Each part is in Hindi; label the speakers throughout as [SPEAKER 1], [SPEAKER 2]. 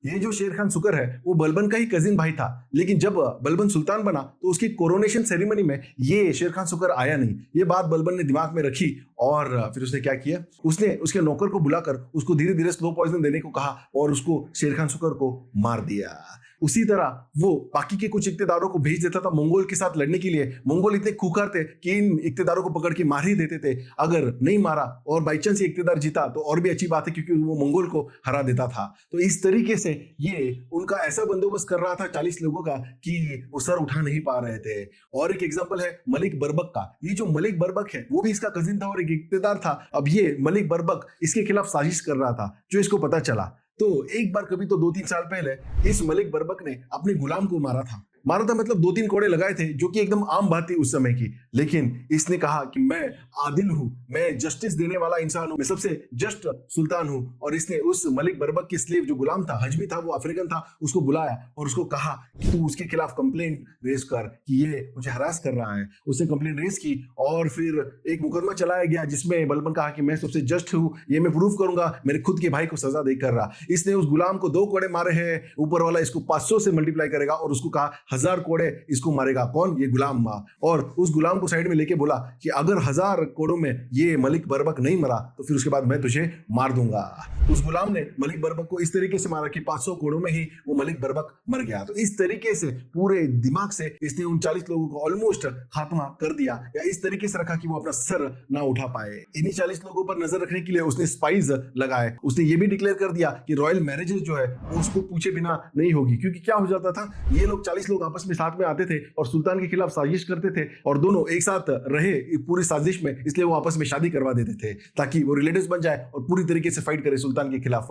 [SPEAKER 1] ये जो शेर खान सुकर है वो बलबन का ही कजिन भाई था, लेकिन जब बलबन सुल्तान बना तो उसकी कोरोनेशन सेरेमनी में ये शेर खान सुकर आया नहीं। ये बात बलबन ने दिमाग में रखी और फिर उसने क्या किया, उसने उसके नौकर को बुलाकर उसको धीरे धीरे स्लो पॉइजन देने को कहा और उसको शेर खान सुकर को मार दिया। उसी तरह वो बाकी के कुछ इक्तेदारों को भेज देता था मंगोल के साथ लड़ने के लिए। मंगोल इतने खूंखार थे कि इन इक्तेदारों को पकड़ के मार ही देते थे। अगर नहीं मारा और बाई चांस इक्तेदार जीता तो और भी अच्छी बात है, क्योंकि वो मंगोल को हरा देता था। तो इस तरीके से ये उनका ऐसा बंदोबस्त कर रहा था 40 लोगों का कि वो सर उठा नहीं पा रहे थे। और एक एग्जाम्पल है मलिक बर्बक का। ये जो मलिक बर्बक है वो भी इसका कजिन था और एक इक्तेदार था। अब ये मलिक बर्बक इसके खिलाफ साजिश कर रहा था। जो इसको पता चला तो एक बार कभी तो 2-3 साल पहले इस मलिक बर्बक ने अपने गुलाम को मारा था मतलब 2-3 कोड़े लगाए थे, जो कि एकदम आम बात थी उस समय की। लेकिन इसने कहा कि मैं आदिल हूं, मैं जस्टिस देने वाला इंसान हूं, मैं सबसे जस्ट सुल्तान हूं। और इसने उस मलिक बर्बक की स्लेव जो गुलाम था, हजमी था, वो अफ्रीकन था, उसको बुलाया और उसको कहा कि तू उसके खिलाफ कंप्लेंट रेज कर कि ये मुझे हरास कर रहा है। उसने कंप्लेंट रेज की और फिर एक मुकदमा चलाया गया जिसमें बलबन कहा कि मैं सबसे जस्ट हूं, ये मैं प्रूव करूंगा मेरे खुद के भाई को सजा दे कर रहा। इसने उस गुलाम को 2 कोड़े मारे हैं, ऊपर वाला इसको 500 से मल्टीप्लाई करेगा और उसको कहा 1000 कोड़े इसको मारेगा। कौन? ये गुलाम मां। और उस गुलाम को साइड में लेके बोला कि अगर 1000 कोड़ों में ये मलिक बर्बक नहीं मरा तो फिर उसके बाद मैं तुझे मार दूंगा। उस गुलाम ने मलिक बर्बक को इस तरीके से मारा कि 500 कोड़ों में ही वो मलिक बर्बक मर गया। तो इस तरीके से पूरे दिमाग से इसने उन 40 लोगों को ऑलमोस्ट खात्मा कर दिया, या इस तरीके से रखा कि वो अपना सर ना उठा पाए। इन्हीं 40 लोगों पर नजर रखने के लिए उसने स्पाइस लगाए। उसने ये भी डिक्लेयर कर दिया कि रॉयल मैरिजेस जो है वो उसको पूछे बिना नहीं होगी, क्योंकि क्या हो जाता था, ये लोग 40 लोग आपस में साथ में आते थे और सुल्तान के खिलाफ साजिश करते थे और दोनों एक साथ रहे पूरी साजिश में, इसलिए वो आपस में शादी करवा देते थे ताकि वो रिलेटिव्स बन जाए और पूरी तरीके से फाइट करे सुल्तान के खिलाफ।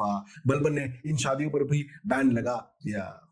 [SPEAKER 1] बलबन ने इन शादियों पर भी बैन लगा दिया।